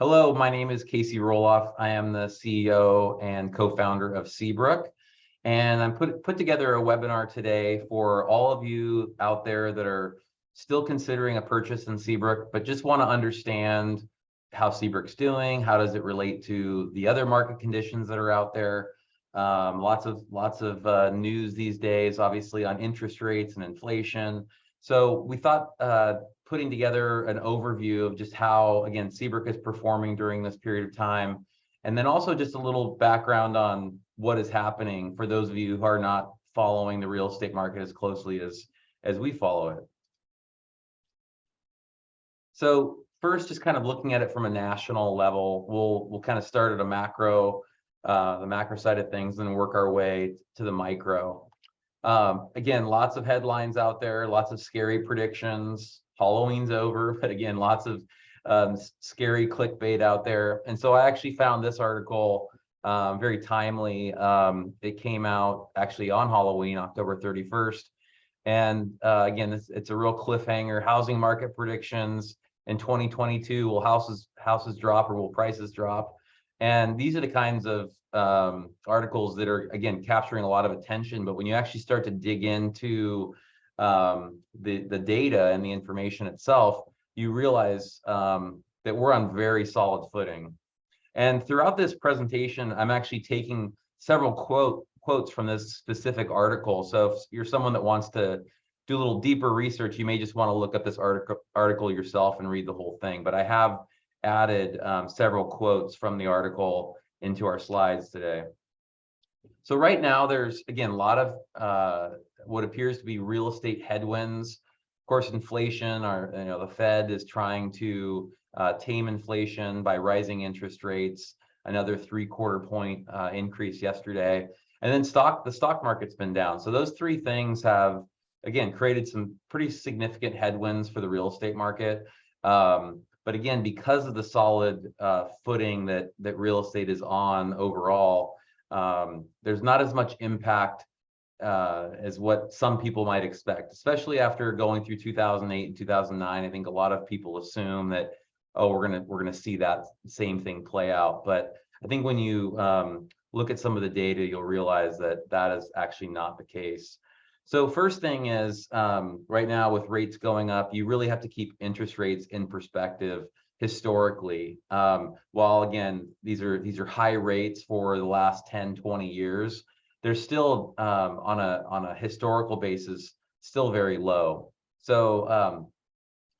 Hello, my name is Casey Roloff. I am the CEO and co-founder of Seabrook, and I'm put together a webinar today for all of you out there that are still considering a purchase in Seabrook, but just want to understand how Seabrook's doing. How does it relate to the other market conditions that are out there? Lots of news these days, obviously, on interest rates and inflation. So we thought putting together an overview of just how, again, Seabrook is performing during this period of time, and then also just a little background on what is happening for those of you who are not following the real estate market as closely as we follow it. So first, just kind of looking at it from a national level, we'll kind of start at the macro side of things, and work our way to the micro. Again, lots of headlines out there, lots of scary predictions. Halloween's over, but again, lots of scary clickbait out there. And so I actually found this article very timely. It came out actually on Halloween, October 31st. And again, it's a real cliffhanger. Housing market predictions in 2022. Will houses drop, or will prices drop? And these are the kinds of articles that are, again, capturing a lot of attention. But when you actually start to dig into the data and the information itself, you realize that we're on very solid footing. And throughout this presentation, I'm actually taking several quotes from this specific article. So if you're someone that wants to do a little deeper research, you may just want to look up this article yourself and read the whole thing. But I have added several quotes from the article into our slides today. So right now, there's, again, a lot of what appears to be real estate headwinds. Of course, inflation, the Fed is trying to tame inflation by rising interest rates, another 3/4 point increase yesterday. And then the stock market's been down. So those three things have, again, created some pretty significant headwinds for the real estate market. But again, because of the solid footing that real estate is on overall, there's not as much impact as what some people might expect, especially after going through 2008 and 2009. I think a lot of people assume that, oh, we're gonna see that same thing play out. But I think when you look at some of the data, you'll realize that that is actually not the case. So first thing is, right now with rates going up, you really have to keep interest rates in perspective historically. While again, these are high rates for the last 10, 20 years, they're still on a historical basis still very low. So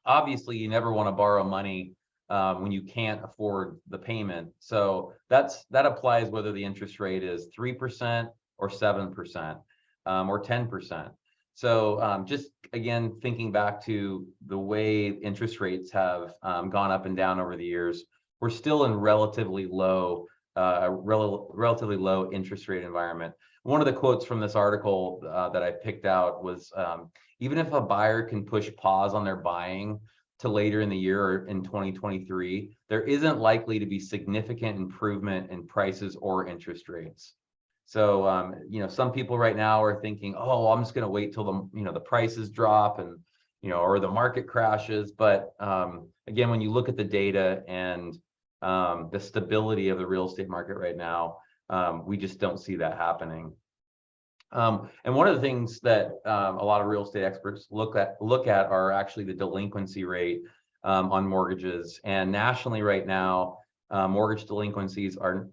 obviously you never want to borrow money when you can't afford the payment. So that applies whether the interest rate is 3% or 7%. Or 10%. So just again, thinking back to the way interest rates have gone up and down over the years, we're still in relatively low interest rate environment. One of the quotes from this article that I picked out was, even if a buyer can push pause on their buying to later in the year or in 2023, there isn't likely to be significant improvement in prices or interest rates. So, some people right now are thinking, oh, I'm just going to wait till the prices drop and, or the market crashes. But again, when you look at the data and the stability of the real estate market right now, we just don't see that happening. And one of the things that a lot of real estate experts look at are actually the delinquency rate on mortgages. And nationally right now, mortgage delinquencies are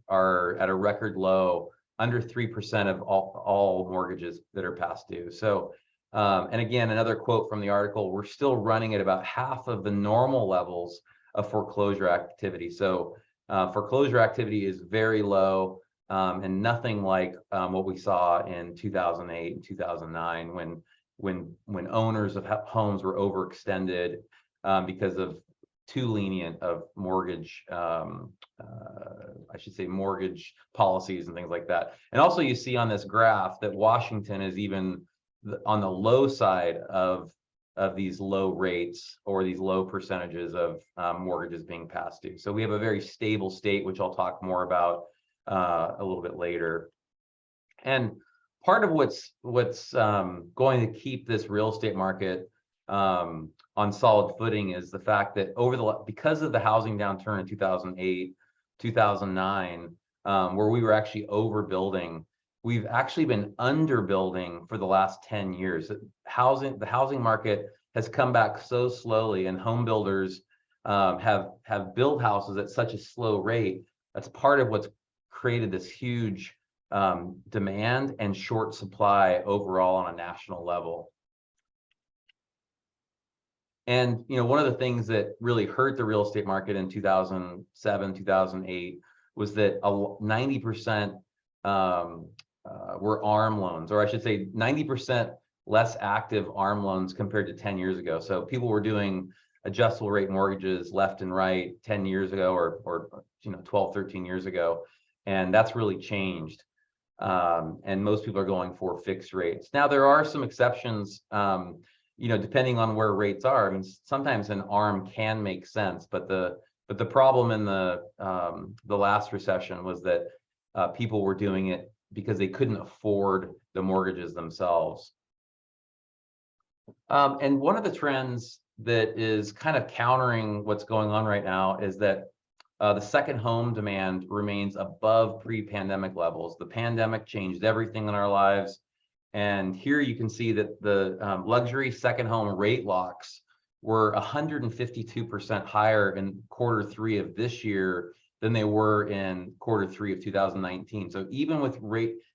at a record low, under 3% of all mortgages that are past due. So, and again, another quote from the article, we're still running at about half of the normal levels of foreclosure activity. So foreclosure activity is very low, and nothing like what we saw in 2008 and 2009 when owners of homes were overextended because of too lenient of mortgage, mortgage policies and things like that. And also you see on this graph that Washington is even on the low side of these low rates, or these low percentages of mortgages being past due. So we have a very stable state, which I'll talk more about a little bit later. And part of what's going to keep this real estate market on solid footing is the fact that because of the housing downturn in 2008, 2009, where we were actually overbuilding, we've actually been underbuilding for the last 10 years. The housing market has come back so slowly, and home builders have built houses at such a slow rate. That's part of what's created this huge demand and short supply overall on a national level. And one of the things that really hurt the real estate market in 2007, 2008 was that 90% were ARM loans, or I should say 90% less active ARM loans compared to 10 years ago. So people were doing adjustable rate mortgages left and right 10 years ago, or 12, 13 years ago, and that's really changed. And most people are going for fixed rates. Now, there are some exceptions, depending on where rates are. I mean, sometimes an ARM can make sense, but the problem in the last recession was that people were doing it because they couldn't afford the mortgages themselves. And one of the trends that is kind of countering what's going on right now is that the second home demand remains above pre-pandemic levels. The pandemic changed everything in our lives. And here you can see that the luxury second home rate locks were 152% higher in Q3 of this year than they were in Q3 of 2019. So even with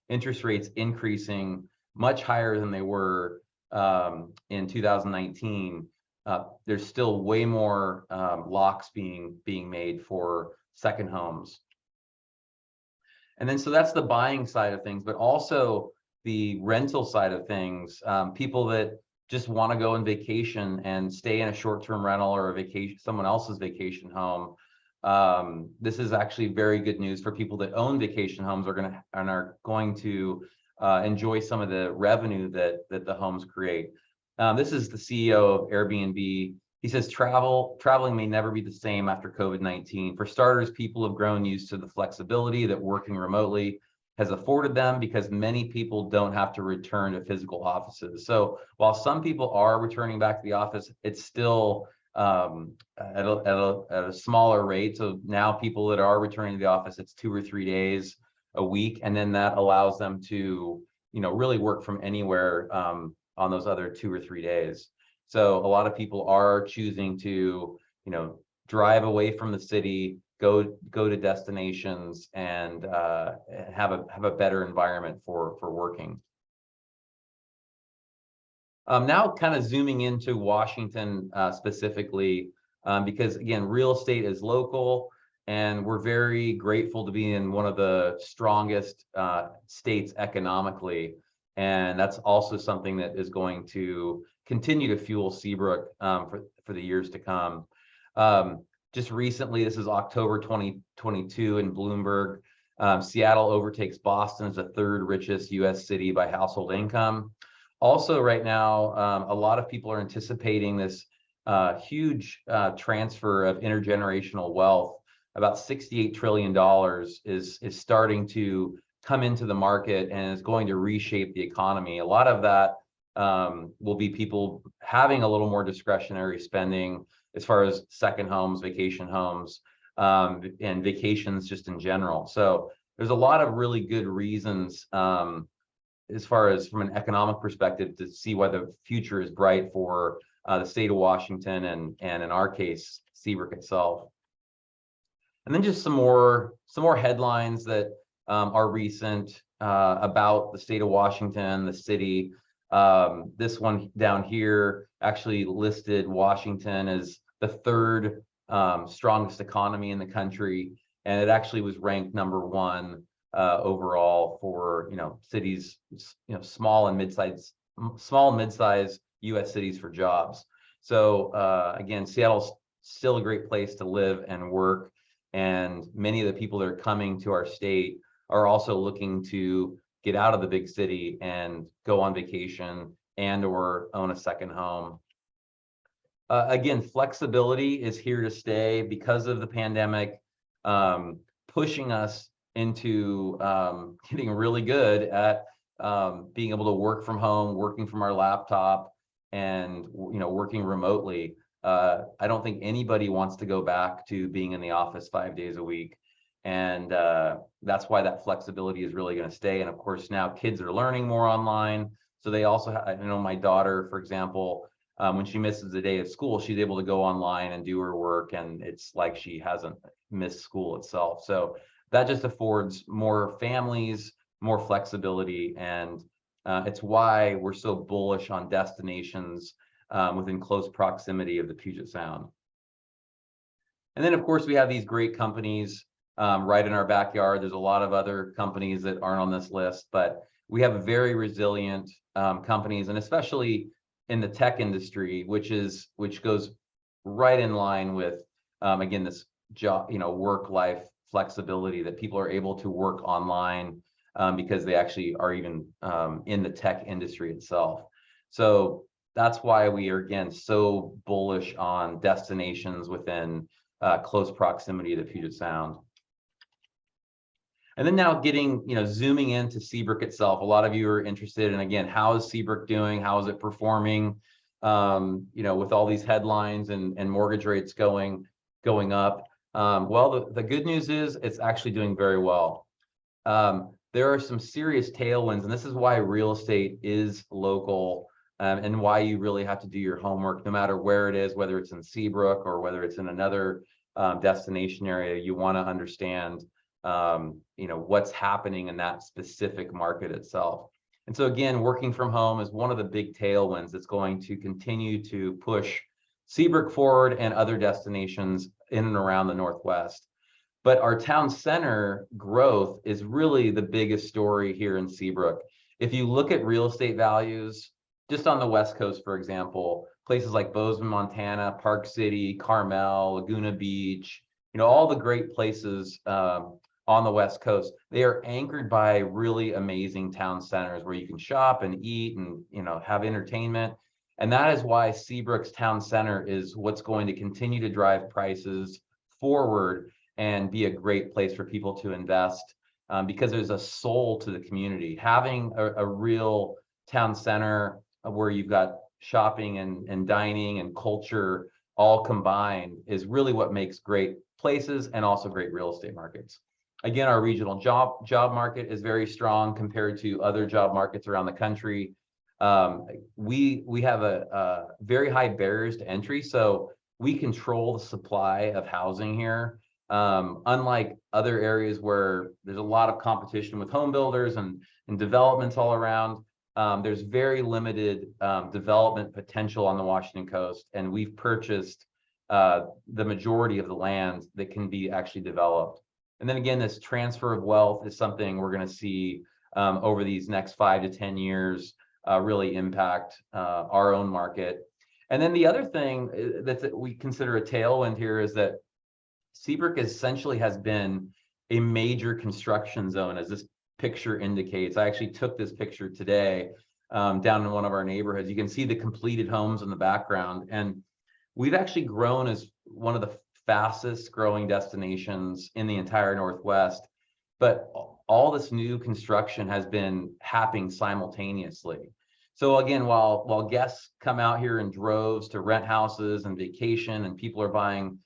interest rates increasing much higher than they were in 2019, there's still way more locks being made for second homes. And then so that's the buying side of things, but also the rental side of things. People that just want to go on vacation and stay in a short-term rental or a vacation, someone else's vacation home. This is actually very good news for people that own vacation homes are going to enjoy some of the revenue that the homes create. This is the CEO of Airbnb. He says traveling may never be the same after COVID-19. For starters, people have grown used to the flexibility that working remotely has afforded them, because many people don't have to return to physical offices. So while some people are returning back to the office, it's still at a smaller rate. So now people that are returning to the office, it's 2 or 3 days a week, and then that allows them to really work from anywhere on those other 2 or 3 days. So a lot of people are choosing to drive away from the city, go to destinations, and have a better environment for working. Now kind of zooming into Washington specifically, because again, real estate is local, and we're very grateful to be in one of the strongest states economically. And that's also something that is going to continue to fuel Seabrook for the years to come. Just recently, this is October 2022 in Bloomberg, Seattle overtakes Boston as the 3rd richest US city by household income. Also right now, a lot of people are anticipating this huge transfer of intergenerational wealth. About $68 trillion is starting to come into the market and is going to reshape the economy. A lot of that will be people having a little more discretionary spending as far as second homes, vacation homes, and vacations just in general. So there's a lot of really good reasons as far as from an economic perspective to see why the future is bright for the state of Washington and in our case, Seabrook itself. And then just some more headlines that are recent about the state of Washington, the city. This one down here actually listed Washington as the 3rd strongest economy in the country, and it actually was ranked #1 overall for cities, small and mid-size U.S. cities for jobs. So again, Seattle's still a great place to live and work, and many of the people that are coming to our state are also looking to get out of the big city and go on vacation and or own a second home. Again, flexibility is here to stay because of the pandemic, pushing us into getting really good at being able to work from home, working from our laptop, and working remotely. I don't think anybody wants to go back to being in the office 5 days a week. And that's why that flexibility is really going to stay. And of course, now kids are learning more online. So they also I know my daughter, for example, when she misses a day of school, she's able to go online and do her work. And it's like she hasn't missed school itself. So that just affords more families more flexibility. And it's why we're so bullish on destinations within close proximity of the Puget Sound. And then, of course, we have these great companies right in our backyard. There's a lot of other companies that aren't on this list, but we have very resilient companies, and especially in the tech industry, which goes right in line with, again, this job, work-life flexibility, that people are able to work online because they actually are even in the tech industry itself. So that's why we are, again, so bullish on destinations within close proximity to the Puget Sound. And then now zooming into Seabrook itself, a lot of you are interested in, again, how is Seabrook doing? How is it performing? With all these headlines and mortgage rates going up. Well, the good news is it's actually doing very well. There are some serious tailwinds, and this is why real estate is local, and why you really have to do your homework, no matter where it is, whether it's in Seabrook or whether it's in another destination area. You want to understand what's happening in that specific market itself. And so again, working from home is one of the big tailwinds that's going to continue to push Seabrook forward and other destinations in and around the Northwest. But our town center growth is really the biggest story here in Seabrook. If you look at real estate values, just on the West Coast, for example, places like Bozeman, Montana, Park City, Carmel, Laguna Beach, all the great places on the West Coast, they are anchored by really amazing town centers where you can shop and eat and have entertainment. And that is why Seabrook's town center is what's going to continue to drive prices forward and be a great place for people to invest, because there's a soul to the community. Having a real town center where you've got shopping and dining and culture all combined is really what makes great places and also great real estate markets. Again, our regional job market is very strong compared to other job markets around the country. We have a very high barriers to entry, so we control the supply of housing here. Unlike other areas where there's a lot of competition with home builders and developments all around, there's very limited development potential on the Washington coast, and we've purchased the majority of the land that can be actually developed. And then again, this transfer of wealth is something we're going to see over these next 5 to 10 years really impact our own market. And then the other thing that we consider a tailwind here is that Seabrook essentially has been a major construction zone, as this picture indicates. I actually took this picture today down in one of our neighborhoods. You can see the completed homes in the background, and we've actually grown as one of the fastest growing destinations in the entire Northwest. But all this new construction has been happening simultaneously. So again, while guests come out here in droves to rent houses and vacation, and people are buying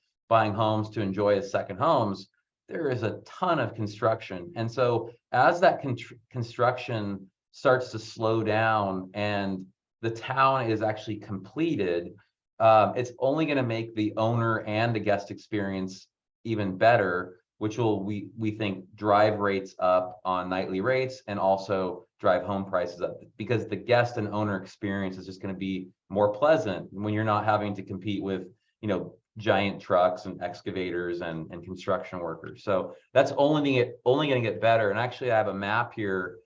homes to enjoy as second homes, there is a ton of construction. And so as that construction starts to slow down and the town is actually completed, it's only going to make the owner and the guest experience even better, which will, we think, drive rates up on nightly rates and also drive home prices up, because the guest and owner experience is just going to be more pleasant when you're not having to compete with, giant trucks and excavators and construction workers. So that's only going to get better. And actually, I have a map here.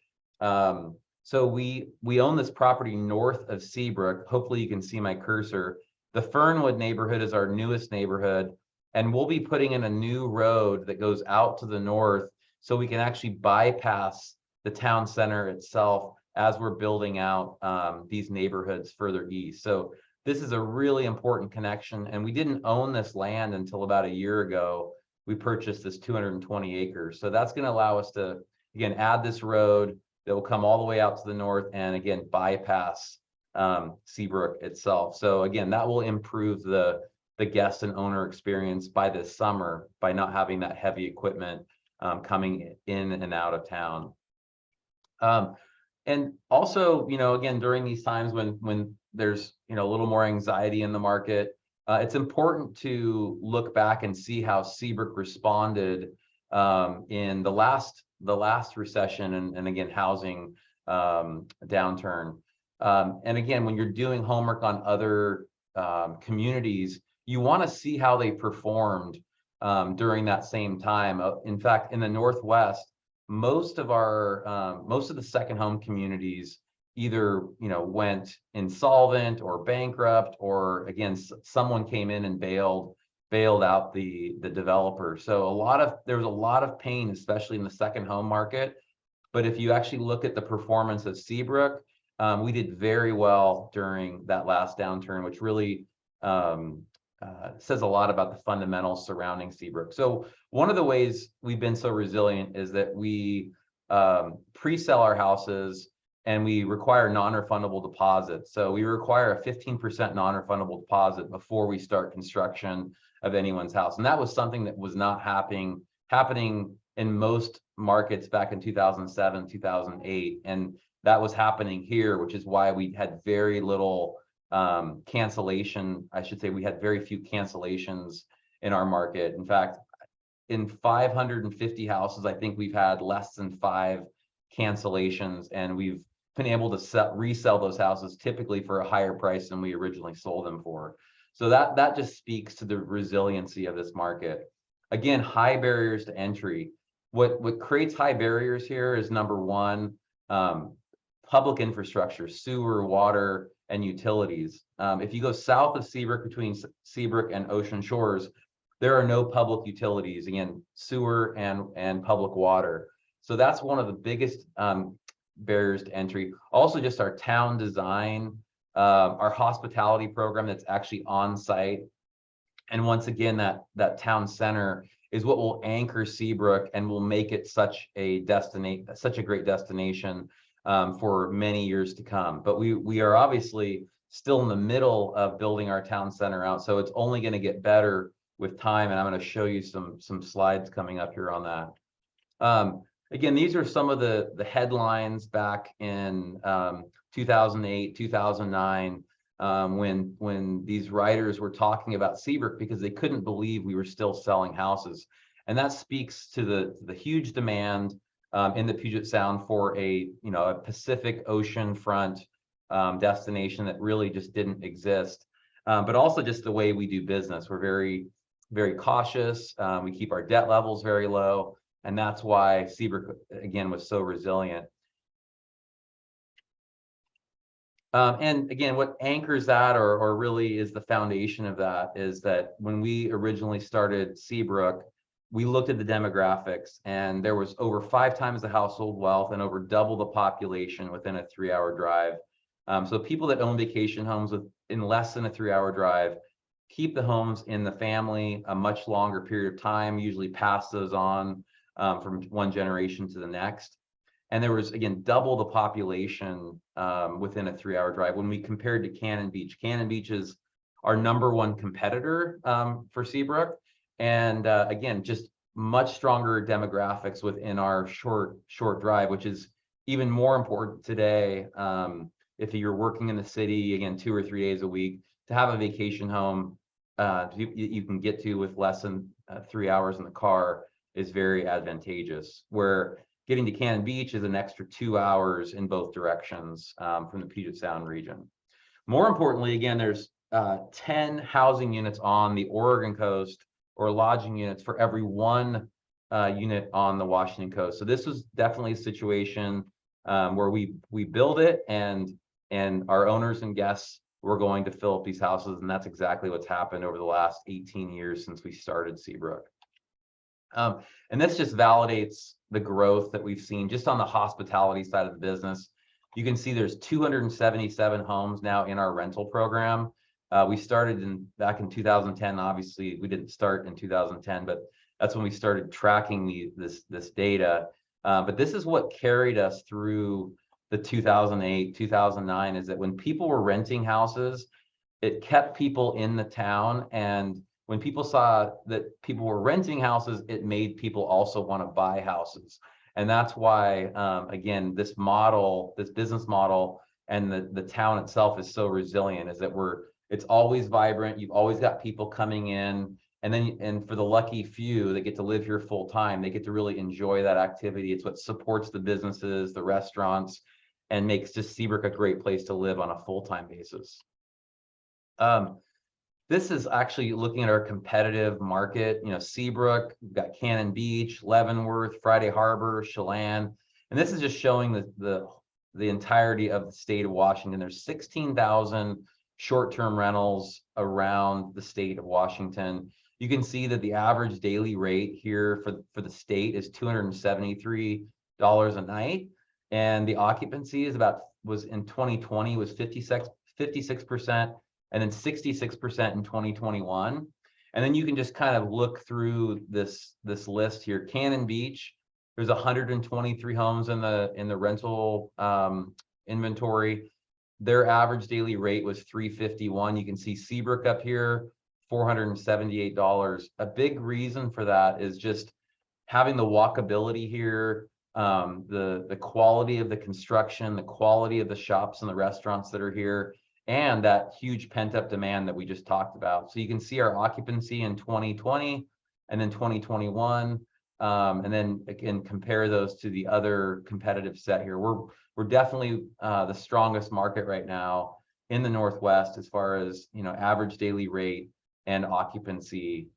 So we own this property north of Seabrook. Hopefully you can see my cursor. The Fernwood neighborhood is our newest neighborhood, and we'll be putting in a new road that goes out to the north so we can actually bypass the town center itself as we're building out these neighborhoods further east. So this is a really important connection, and we didn't own this land until about a year ago. We purchased this 220 acres. So that's going to allow us to, again, add this road that will come all the way out to the north and, again, bypass Seabrook itself. So again, that will improve the guest and owner experience by this summer by not having that heavy equipment coming in and out of town. And also, again, during these times when there's a little more anxiety in the market, it's important to look back and see how Seabrook responded in the last recession and again housing downturn. And again, when you're doing homework on other communities, you want to see how they performed during that same time. In fact, in the Northwest, most of the second home communities either went insolvent or bankrupt, or again someone came in and bailed out the developer. So there was a lot of pain, especially in the second home market. But if you actually look at the performance of Seabrook, we did very well during that last downturn, which really says a lot about the fundamentals surrounding Seabrook. So one of the ways we've been so resilient is that we pre-sell our houses and we require non-refundable deposits. So we require a 15% non-refundable deposit before we start construction of anyone's house. And that was something that was not happening in most markets back in 2007, 2008. And that was happening here, which is why we had very little cancellation. I should say we had very few cancellations in our market. In fact, in 550 houses, I think we've had less than 5 cancellations, and we've been able to resell those houses typically for a higher price than we originally sold them for. So that just speaks to the resiliency of this market. Again, high barriers to entry. What creates high barriers here is, number one, public infrastructure, sewer, water, and utilities. If you go south of Seabrook, between Seabrook and Ocean Shores, there are no public utilities, again, sewer and public water. So that's one of the biggest barriers to entry. Also, just our town design, our hospitality program that's actually on site. And once again, that town center is what will anchor Seabrook and will make it such a great destination for many years to come. But we are obviously still in the middle of building our town center out, so it's only going to get better with time, and I'm going to show you some slides coming up here on that. Again, these are some of the headlines back in 2008, 2009, when these writers were talking about Seabrook because they couldn't believe we were still selling houses. And that speaks to the huge demand in the Puget Sound for a Pacific Ocean front destination that really just didn't exist. But also just the way we do business. We're very, very cautious. We keep our debt levels very low. And that's why Seabrook, again, was so resilient. And again, what anchors that, or really is the foundation of that, is that when we originally started Seabrook, we looked at the demographics, and there was over 5 times the household wealth and over double the population within a 3-hour drive. So people that own vacation homes in less than a 3-hour drive keep the homes in the family a much longer period of time, usually pass those on from one generation to the next. And there was, again, double the population within a 3-hour drive. When we compared to Cannon Beach, Cannon Beach is our #1 competitor for Seabrook. And again, just much stronger demographics within our short drive, which is even more important today. If you're working in the city, again, 2 or 3 days a week, to have a vacation home you can get to with less than 3 hours in the car is very advantageous. Where getting to Cannon Beach is an extra 2 hours in both directions from the Puget Sound region. More importantly, again, there's 10 housing units on the Oregon coast, or lodging units, for every 1 unit on the Washington coast. So this was definitely a situation where we build it, and our owners and guests were going to fill up these houses, and that's exactly what's happened over the last 18 years since we started Seabrook. And this just validates the growth that we've seen just on the hospitality side of the business. You can see there's 277 homes now in our rental program. We started back in 2010. Obviously, we didn't start in 2010, but that's when we started tracking this data. But this is what carried us through the 2008, 2009 is that when people were renting houses, it kept people in the town. And when people saw that people were renting houses, it made people also want to buy houses. And that's why, again, this model, this business model, and the town itself is so resilient, is that it's always vibrant. You've always got people coming in. And for the lucky few that get to live here full time, they get to really enjoy that activity. It's what supports the businesses, the restaurants, and makes just Seabrook a great place to live on a full-time basis. This is actually looking at our competitive market. You know, Seabrook, we've got Cannon Beach, Leavenworth, Friday Harbor, Chelan, and this is just showing the entirety of the state of Washington. There's 16,000 short-term rentals around the state of Washington. You can see that the average daily rate here for the state is $273 a night, and the occupancy is was in 2020 was 56%. And then 66% in 2021. And then you can just kind of look through this list here. Cannon Beach, there's 123 homes in the rental inventory. Their average daily rate was $351. You can see Seabrook up here, $478. A big reason for that is just having the walkability here, the quality of the construction, the quality of the shops and the restaurants that are here, and that huge pent-up demand that we just talked about. So you can see our occupancy in 2020 and then 2021, and then again compare those to the other competitive set here. We're definitely the strongest market right now in the Northwest as far as, you know, average daily rate and occupancy.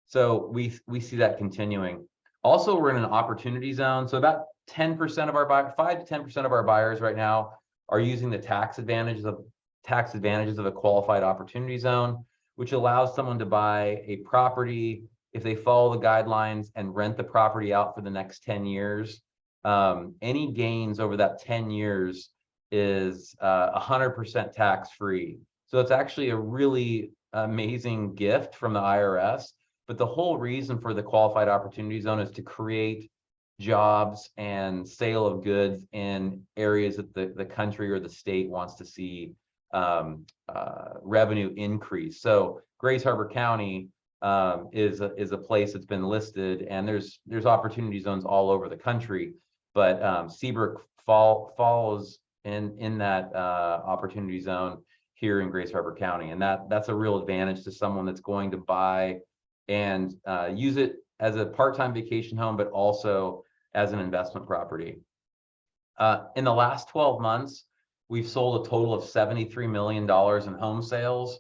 So we see that continuing. Also, we're in an opportunity zone. So about 10% of our 5 to 10% of our buyers right now are using the tax advantages of a qualified opportunity zone, which allows someone to buy a property if they follow the guidelines and rent the property out for the next 10 years. Any gains over that 10 years is 100% tax-free. So it's actually a really amazing gift from the IRS. But the whole reason for the qualified opportunity zone is to create jobs and sale of goods in areas that the country or the state wants to see revenue increase. So Grays Harbor County is a place that's been listed, and there's opportunity zones all over the country, but Seabrook falls in that opportunity zone here in Grays Harbor County, and that's a real advantage to someone that's going to buy and use it as a part-time vacation home, but also as an investment property. In the last 12 months, we've sold a total of $73 million in home sales.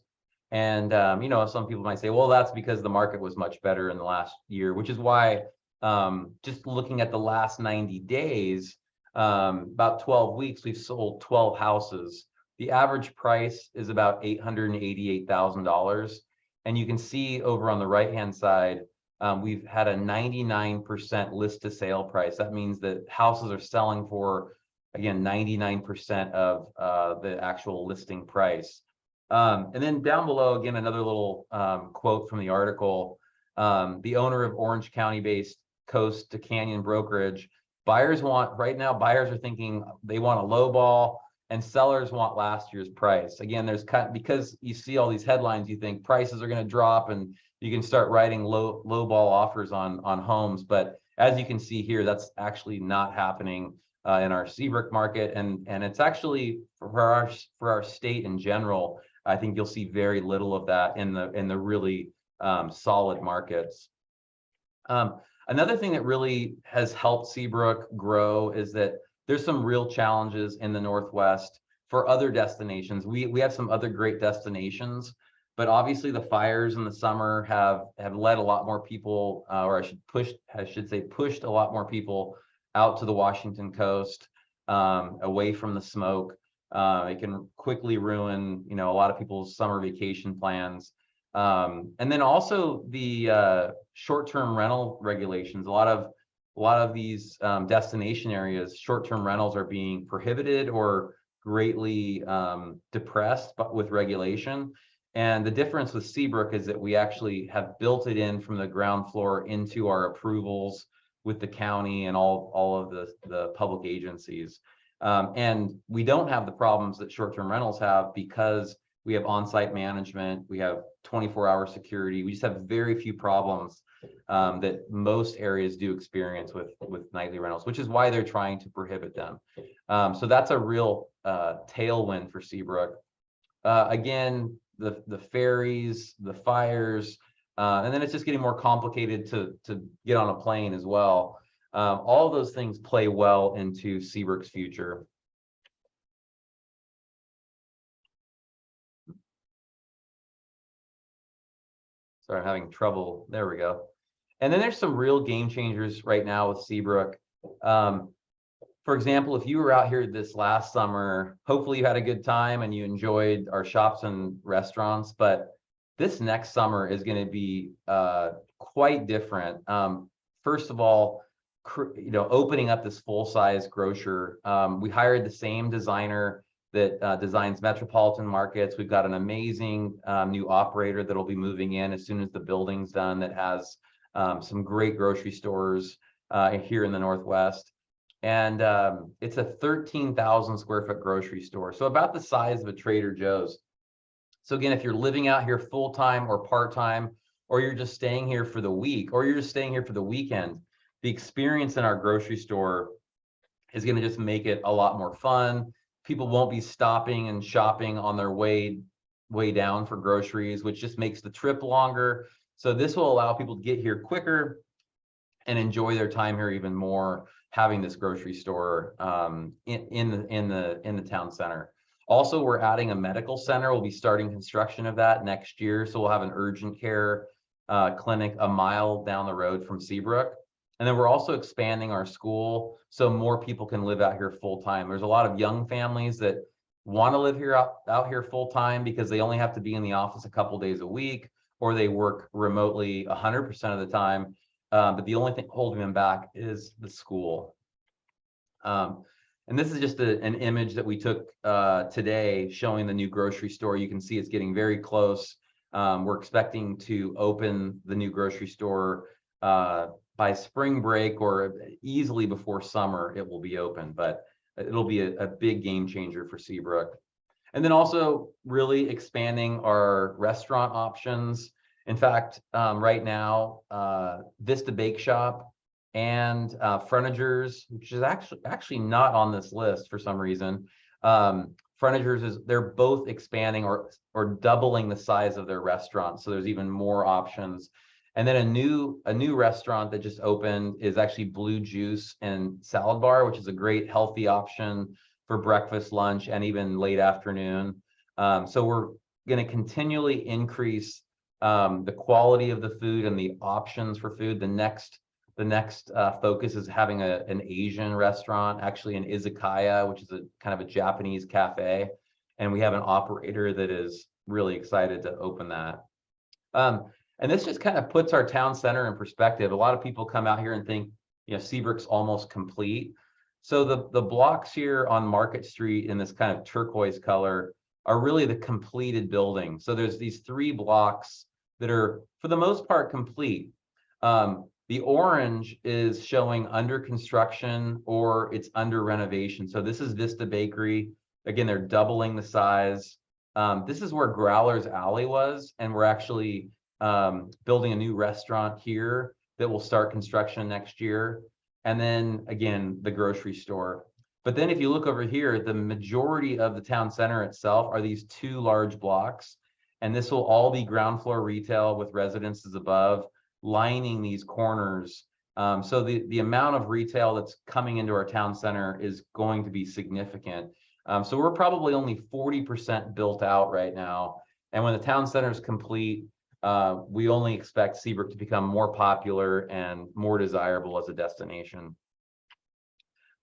And, you know, some people might say, well, that's because the market was much better in the last year, which is why just looking at the last 90 days, about 12 weeks, we've sold 12 houses. The average price is about $888,000. And you can see over on the right-hand side, we've had a 99% list to sale price. That means that houses are selling for, again, 99% of the actual listing price. And then down below, again, another little quote from the article. The owner of Orange County-based Coast to Canyon Brokerage, buyers are thinking they want a low ball, and sellers want last year's price. Again, because you see all these headlines, you think prices are going to drop, and you can start writing low ball offers on homes. But as you can see here, that's actually not happening in our Seabrook market, and it's actually for our state in general. I think you'll see very little of that in the really solid markets. Another thing that really has helped Seabrook grow is that there's some real challenges in the Northwest for other destinations. We have some other great destinations, but obviously the fires in the summer have led a lot more people, or I should say pushed a lot more people out to the Washington coast, away from the smoke. It can quickly ruin, you know, a lot of people's summer vacation plans. And then also the short-term rental regulations. A lot of these destination areas, short-term rentals are being prohibited or greatly depressed with regulation. And the difference with Seabrook is that we actually have built it in from the ground floor into our approvals with the county and all of the public agencies. And we don't have the problems that short-term rentals have because we have on-site management, we have 24-hour security. We just have very few problems that most areas do experience with nightly rentals, which is why they're trying to prohibit them. So that's a real tailwind for Seabrook. Again, the ferries, the fires, and then it's just getting more complicated to get on a plane as well. All of those things play well into Seabrook's future. Sorry, I'm having trouble. There we go. And then there's some real game changers right now with Seabrook. For example, if you were out here this last summer, hopefully you had a good time and you enjoyed our shops and restaurants, but this next summer is going to be quite different. First of all, opening up this full-size grocer. We hired the same designer that designs metropolitan markets. We've got an amazing new operator that'll be moving in as soon as the building's done, that has some great grocery stores here in the Northwest. And it's a 13,000 square foot grocery store, so about the size of a Trader Joe's. So again, if you're living out here full-time or part-time, or you're just staying here for the week, or you're just staying here for the weekend, the experience in our grocery store is going to just make it a lot more fun. People won't be stopping and shopping on their way down for groceries, which just makes the trip longer. So this will allow people to get here quicker and enjoy their time here even more, having this grocery store in the town center. Also, we're adding a medical center. We'll be starting construction of that next year. So we'll have an urgent care clinic a mile down the road from Seabrook. And then we're also expanding our school so more people can live out here full time. There's a lot of young families that want to live here out here full time because they only have to be in the office a couple days a week, or they work remotely 100% of the time. But the only thing holding them back is the school. And this is just an image that we took today showing the new grocery store. You can see it's getting very close. We're expecting to open the new grocery store by spring break, or easily before summer it will be open, but it'll be a big game changer for Seabrook. And then also really expanding our restaurant options. In fact, right now, Vista Bake Shop and Frontigers, which is actually not on this list for some reason. Frontigers they're both expanding or doubling the size of their restaurant, so there's even more options. And then a new restaurant that just opened is actually Blue Juice and Salad Bar, which is a great healthy option for breakfast, lunch, and even late afternoon. So we're going to continually increase the quality of the food and the options for food. The next focus is having an Asian restaurant, actually an izakaya, which is a kind of a Japanese cafe, and we have an operator that is really excited to open that. And this just kind of puts our town center in perspective. A lot of people come out here and think, Seabrook's almost complete. So the blocks here on Market Street in this kind of turquoise color are really the completed building. So there's these 3 blocks that are, for the most part, complete. The orange is showing under construction or it's under renovation. So this is Vista Bakery. Again, they're doubling the size. This is where Growler's Alley was, and we're actually building a new restaurant here that will start construction next year. And then again, the grocery store. But then if you look over here, the majority of the town center itself are these 2 large blocks. And this will all be ground floor retail with residences above, lining these corners. So the amount of retail that's coming into our town center is going to be significant. So we're probably only 40% built out right now. And when the town center is complete, we only expect Seabrook to become more popular and more desirable as a destination.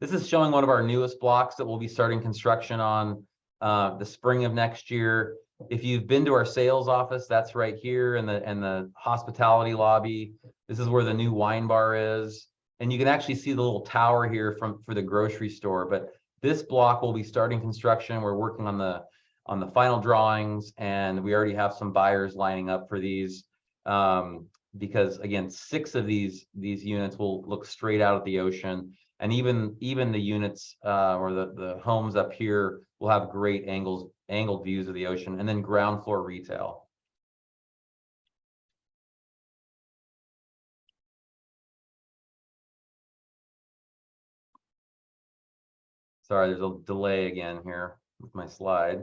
This is showing one of our newest blocks that we'll be starting construction on the spring of next year. If you've been to our sales office, that's right here in the hospitality lobby. This is where the new wine bar is. And you can actually see the little tower here for the grocery store. But this block will be starting construction. We're working on the final drawings, and we already have some buyers lining up for these. because again, 6 of these units will look straight out at the ocean, and even the units or the homes up here will have great angled views of the ocean, and then ground floor retail. Sorry, there's a delay again here with my slide.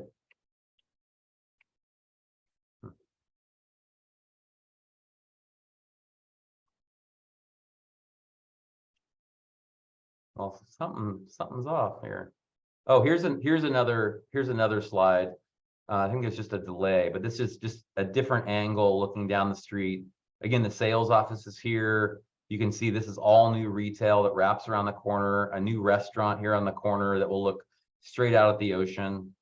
Well, something's off here. Oh, here's another slide. I think it's just a delay, but this is just a different angle looking down the street. Again, the sales office is here. You can see this is all new retail that wraps around the corner, a new restaurant here on the corner that will look straight out at the ocean.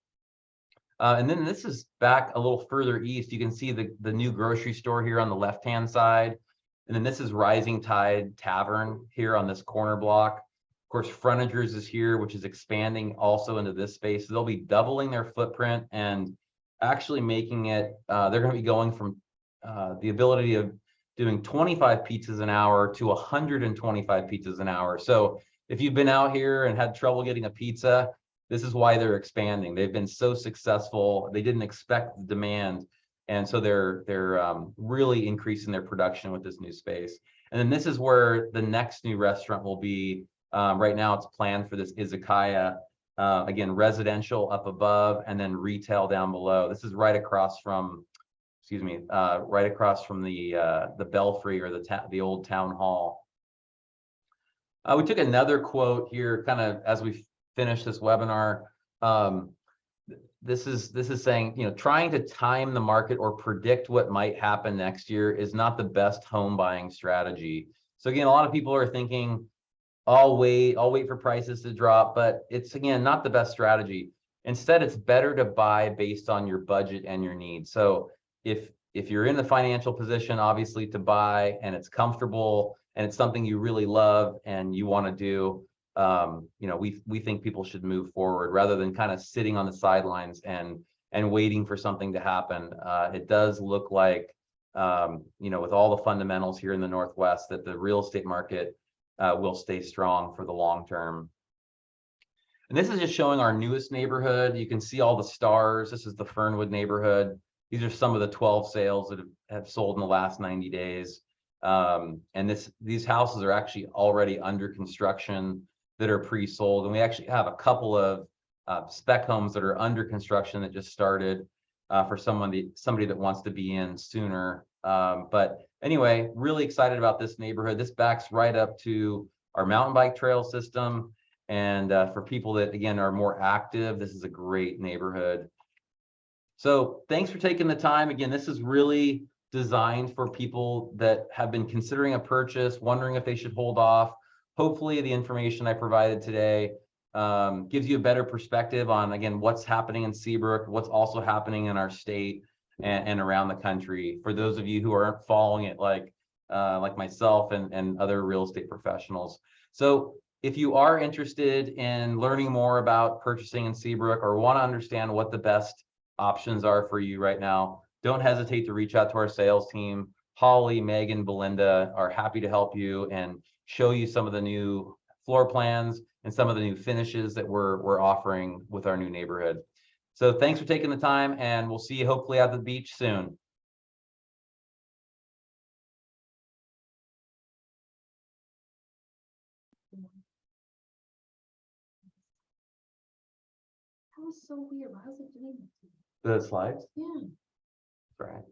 And then this is back a little further east. You can see the new grocery store here on the left-hand side. And then this is Rising Tide Tavern here on this corner block. Of course, Frontigers is here, which is expanding also into this space. So they'll be doubling their footprint and actually making it, they're going to be going from the ability of doing 25 pizzas an hour to 125 pizzas an hour. So if you've been out here and had trouble getting a pizza, this is why they're expanding. They've been so successful. They didn't expect the demand. And so they're really increasing their production with this new space. And then this is where the next new restaurant will be. Right now it's planned for this izakaya. Again, residential up above and then retail down below. This is right across from, excuse me, right across from the Belfry or the old town hall. We took another quote here kind of as we finish this webinar. This is saying, you know, trying to time the market or predict what might happen next year is not the best home buying strategy. So again, a lot of people are thinking, I'll wait for prices to drop, but it's again not the best strategy. Instead, it's better to buy based on your budget and your needs. So if you're in the financial position, obviously, to buy and it's comfortable and it's something you really love and you want to do, you know, we think people should move forward rather than kind of sitting on the sidelines and waiting for something to happen. It does look like, you know, with all the fundamentals here in the Northwest, that the real estate market will stay strong for the long term. And this is just showing our newest neighborhood. You can see all the stars. This is the Fernwood neighborhood. These are some of the 12 sales that have sold in the last 90 days. And these houses are actually already under construction that are pre-sold. And we actually have a couple of spec homes that are under construction that just started for somebody that wants to be in sooner. But anyway, really excited about this neighborhood. This backs right up to our mountain bike trail system. And for people that, again, are more active, this is a great neighborhood. So thanks for taking the time. Again, this is really designed for people that have been considering a purchase, wondering if they should hold off. Hopefully the information I provided today gives you a better perspective on, again, what's happening in Seabrook, what's also happening in our state and around the country. For those of you who aren't following it like myself and other real estate professionals. So if you are interested in learning more about purchasing in Seabrook or want to understand what the best options are for you right now, don't hesitate to reach out to our sales team. Holly, Megan, Belinda are happy to help you and show you some of the new floor plans and some of the new finishes that we're offering with our new neighborhood. So thanks for taking the time, and we'll see you hopefully at the beach soon. That was so weird. How's it doing? The slides? Yeah. Right.